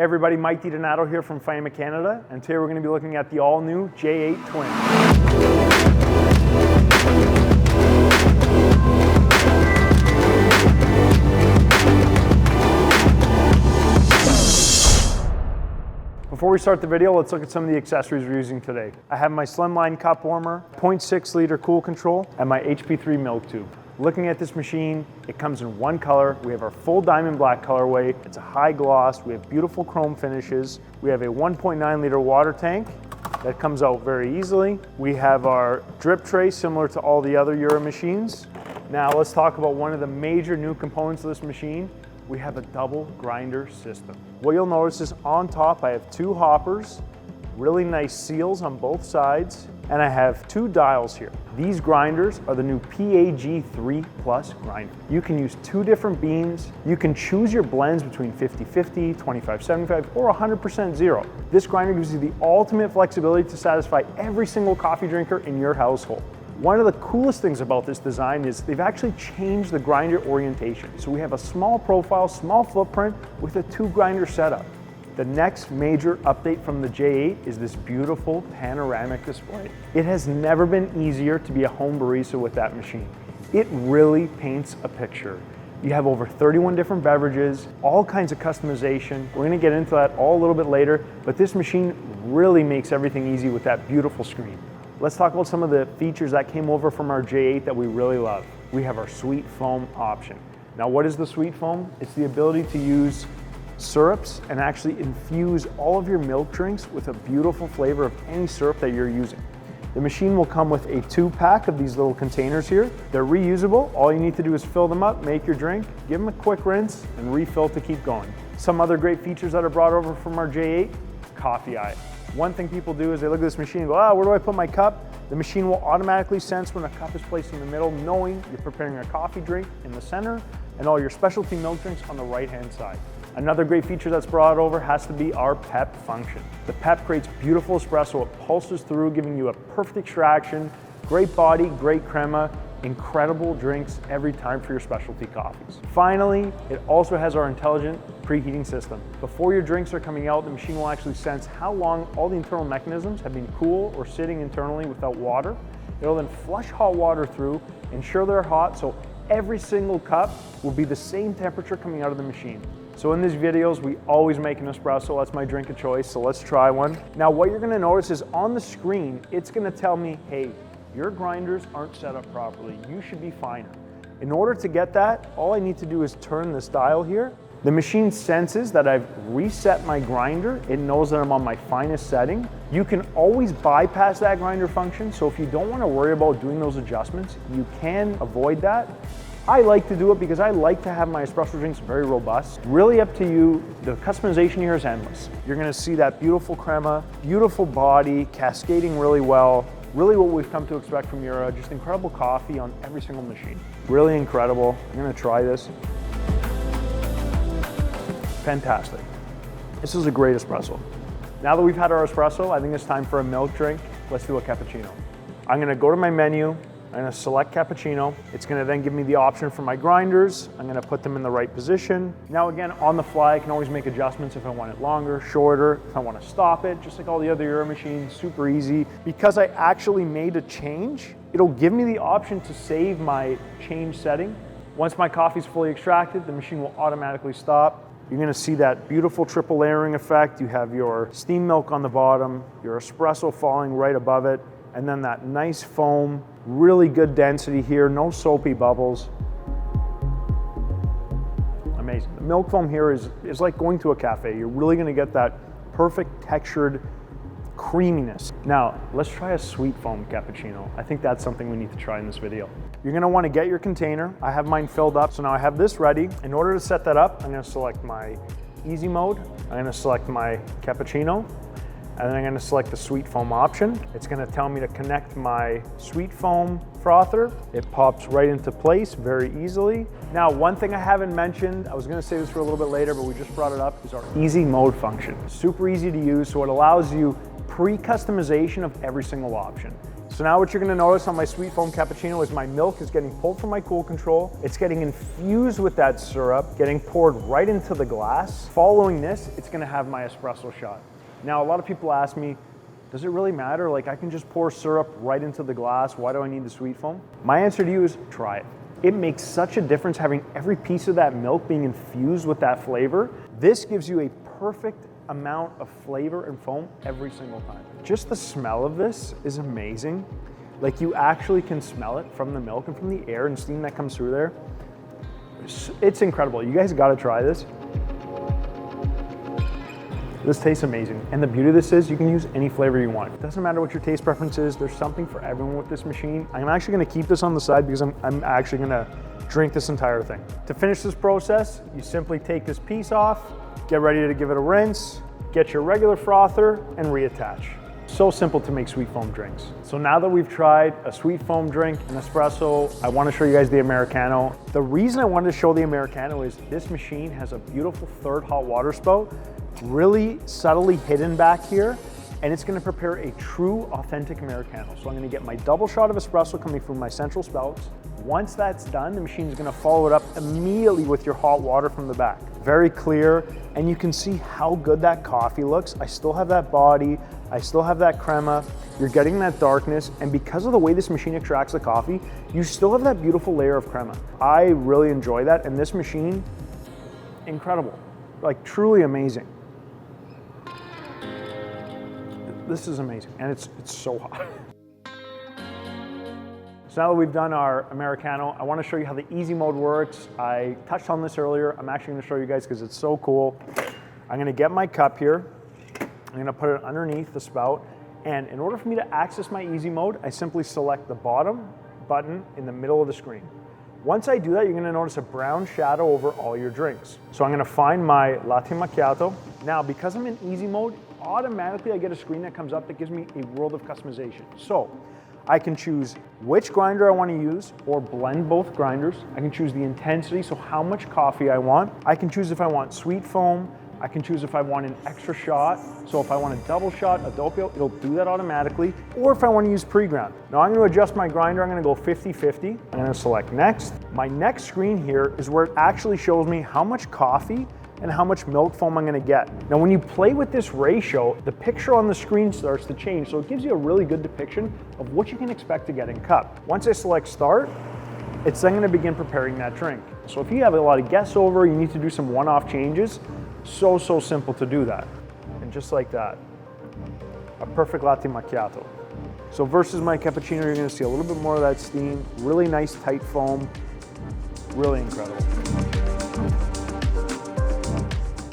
Hey everybody, Mike DiDonato here from Faema, Canada, and today we're going to be looking at the all-new J8 Twin. Before we start the video, let's look at some of the accessories we're using today. I have my slimline cup warmer, 0.6 liter cool control, and my HP3 milk tube. Looking at this machine, it comes in one color. We have our full diamond black colorway. It's a high gloss. We have beautiful chrome finishes. We have a 1.9 liter water tank that comes out very easily. We have our drip tray similar to all the other Jura machines. Now let's talk about one of the major new components of this machine. We have a double grinder system. What you'll notice is on top I have two hoppers, really nice seals on both sides, and I have two dials here. These grinders are the new PAG3 Plus grinder. You can use two different beans. You can choose your blends between 50-50, 25-75, or 100% zero. This grinder gives you the ultimate flexibility to satisfy every single coffee drinker in your household. One of the coolest things about this design is they've actually changed the grinder orientation. So we have a small profile, small footprint with a two grinder setup. The next major update from the J8 is this beautiful panoramic display. It has never been easier to be a home barista with that machine. It really paints a picture. You have over 31 different beverages, all kinds of customization. We're gonna get into that all a little bit later, but this machine really makes everything easy with that beautiful screen. Let's talk about some of the features that came over from our J8 that we really love. We have our sweet foam option. Now, what is the sweet foam? It's the ability to use syrups and actually infuse all of your milk drinks with a beautiful flavor of any syrup that you're using. The machine will come with a 2-pack of these little containers here. They're reusable. All you need to do is fill them up, make your drink, give them a quick rinse, and refill to keep going. Some other great features that are brought over from our J8, coffee eye. One thing people do is they look at this machine and go, where do I put my cup? The machine will automatically sense when a cup is placed in the middle, knowing you're preparing a coffee drink in the center and all your specialty milk drinks on the right-hand side. Another great feature that's brought over has to be our PEP function. The PEP creates beautiful espresso. It pulses through, giving you a perfect extraction, great body, great crema, incredible drinks every time for your specialty coffees. Finally, it also has our intelligent preheating system. Before your drinks are coming out, the machine will actually sense how long all the internal mechanisms have been cool or sitting internally without water. It'll then flush hot water through, ensure they're hot, so every single cup will be the same temperature coming out of the machine. So in these videos, we always make an espresso. That's my drink of choice, so let's try one. Now, what you're gonna notice is on the screen, it's gonna tell me, hey, your grinders aren't set up properly. You should be finer. In order to get that, all I need to do is turn this dial here. The machine senses that I've reset my grinder. It knows that I'm on my finest setting. You can always bypass that grinder function, so if you don't wanna worry about doing those adjustments, you can avoid that. I like to do it because I like to have my espresso drinks very robust. Really up to you. The customization here is endless. You're gonna see that beautiful crema, beautiful body, cascading really well. Really what we've come to expect from Jura, just incredible coffee on every single machine. Really incredible. I'm gonna try this. Fantastic. This is a great espresso. Now that we've had our espresso, I think it's time for a milk drink. Let's do a cappuccino. I'm gonna go to my menu. I'm gonna select cappuccino. It's gonna then give me the option for my grinders. I'm gonna put them in the right position. Now again, on the fly, I can always make adjustments if I want it longer, shorter, if I wanna stop it, just like all the other Jura machines, super easy. Because I actually made a change, it'll give me the option to save my change setting. Once my coffee's fully extracted, the machine will automatically stop. You're gonna see that beautiful triple layering effect. You have your steam milk on the bottom, your espresso falling right above it, and then that nice foam, really good density here, no soapy bubbles. Amazing. The milk foam here is like going to a cafe. You're really gonna get that perfect textured creaminess. Now, let's try a sweet foam cappuccino. I think that's something we need to try in this video. You're gonna wanna get your container. I have mine filled up, so now I have this ready. In order to set that up, I'm gonna select my easy mode. I'm gonna select my cappuccino. And then I'm gonna select the sweet foam option. It's gonna tell me to connect my sweet foam frother. It pops right into place very easily. Now, one thing I haven't mentioned, I was gonna say this for a little bit later, but we just brought it up, is our easy mode function. Super easy to use, so it allows you pre-customization of every single option. So now what you're gonna notice on my sweet foam cappuccino is my milk is getting pulled from my cool control. It's getting infused with that syrup, getting poured right into the glass. Following this, it's gonna have my espresso shot. Now, a lot of people ask me, does it really matter? Like, I can just pour syrup right into the glass. Why do I need the sweet foam? My answer to you is try it. It makes such a difference having every piece of that milk being infused with that flavor. This gives you a perfect amount of flavor and foam every single time. Just the smell of this is amazing. Like, you actually can smell it from the milk and from the air and steam that comes through there. It's incredible. You guys gotta try this. This tastes amazing. And the beauty of this is you can use any flavor you want. It doesn't matter what your taste preference is. There's something for everyone with this machine. I'm actually gonna keep this on the side because I'm actually gonna drink this entire thing. To finish this process, you simply take this piece off, get ready to give it a rinse, get your regular frother, and reattach. So simple to make sweet foam drinks. So now that we've tried a sweet foam drink, an espresso, I want to show you guys the Americano. The reason I wanted to show the Americano is this machine has a beautiful third hot water spout, really subtly hidden back here, and it's gonna prepare a true, authentic Americano. So I'm gonna get my double shot of espresso coming from my central spouts. Once that's done, the machine is gonna follow it up immediately with your hot water from the back. Very clear, and you can see how good that coffee looks. I still have that body, I still have that crema, you're getting that darkness, and because of the way this machine extracts the coffee, you still have that beautiful layer of crema. I really enjoy that, and this machine, incredible, like truly amazing. This is amazing, and it's so hot. So now that we've done our Americano, I want to show you how the easy mode works. I touched on this earlier. I'm actually going to show you guys because it's so cool. I'm going to get my cup here. I'm going to put it underneath the spout. And in order for me to access my easy mode, I simply select the bottom button in the middle of the screen. Once I do that, you're going to notice a brown shadow over all your drinks. So I'm going to find my latte macchiato. Now, because I'm in easy mode, automatically I get a screen that comes up that gives me a world of customization. So I can choose which grinder I want to use or blend both grinders. I can choose the intensity, so how much coffee I want. I can choose if I want sweet foam. I can choose if I want an extra shot. So if I want a double shot, a doppio, it'll do that automatically. Or if I want to use pre-ground. Now I'm going to adjust my grinder. I'm going to go 50-50. I'm going to select next. My next screen here is where it actually shows me how much coffee and how much milk foam I'm gonna get. Now when you play with this ratio, the picture on the screen starts to change, so it gives you a really good depiction of what you can expect to get in cup. Once I select start, it's then gonna begin preparing that drink. So if you have a lot of guests over, you need to do some one-off changes, so simple to do that. And just like that, a perfect latte macchiato. So versus my cappuccino, you're gonna see a little bit more of that steam, really nice tight foam, really incredible.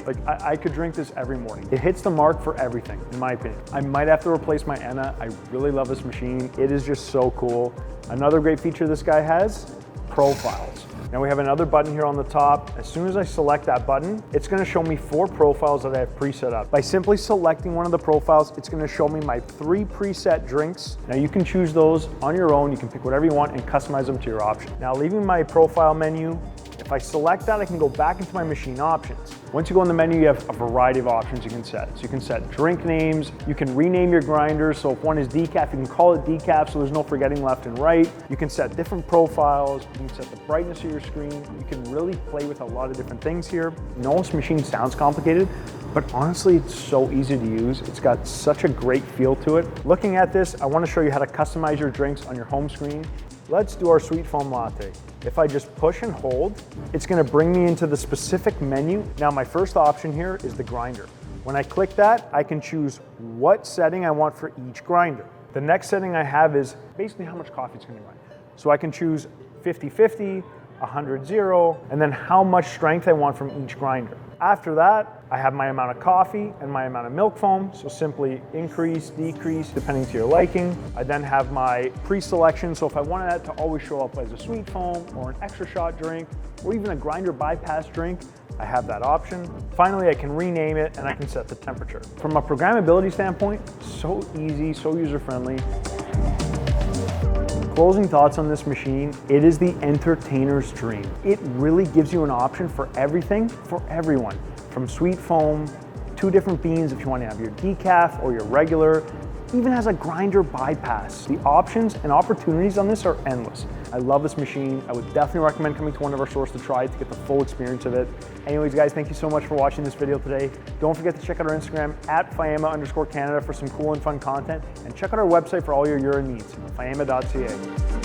Like, I could drink this every morning. It hits the mark for everything, in my opinion. I might have to replace my Enna. I really love this machine. It is just so cool. Another great feature this guy has, profiles. Now we have another button here on the top. As soon as I select that button, it's gonna show me 4 profiles that I have preset up. By simply selecting one of the profiles, it's gonna show me my 3 preset drinks. Now you can choose those on your own. You can pick whatever you want and customize them to your option. Now leaving my profile menu, if I select that, I can go back into my machine options. Once you go in the menu, you have a variety of options you can set. So you can set drink names, you can rename your grinders. So if one is decaf, you can call it decaf so there's no forgetting left and right. You can set different profiles, you can set the brightness of your screen. You can really play with a lot of different things here. No, this machine sounds complicated, but honestly, it's so easy to use. It's got such a great feel to it. Looking at this, I want to show you how to customize your drinks on your home screen. Let's do our sweet foam latte. If I just push and hold, it's gonna bring me into the specific menu. Now my first option here is the grinder. When I click that, I can choose what setting I want for each grinder. The next setting I have is basically how much coffee it's gonna grind. So I can choose 50-50, 100-0, and then how much strength I want from each grinder. After that, I have my amount of coffee and my amount of milk foam, so simply increase, decrease, depending to your liking. I then have my pre-selection, so if I wanted that to always show up as a sweet foam or an extra shot drink, or even a grinder bypass drink, I have that option. Finally, I can rename it and I can set the temperature. From a programmability standpoint, so easy, so user-friendly. Closing thoughts on this machine, it is the entertainer's dream. It really gives you an option for everything, for everyone. From sweet foam, 2 different beans if you want to have your decaf or your regular, even has a grinder bypass. The options and opportunities on this are endless. I love this machine. I would definitely recommend coming to one of our stores to try it to get the full experience of it. Anyways, guys, thank you so much for watching this video today. Don't forget to check out our Instagram at Faema_Canada for some cool and fun content, and check out our website for all your Jura needs, Faema.ca.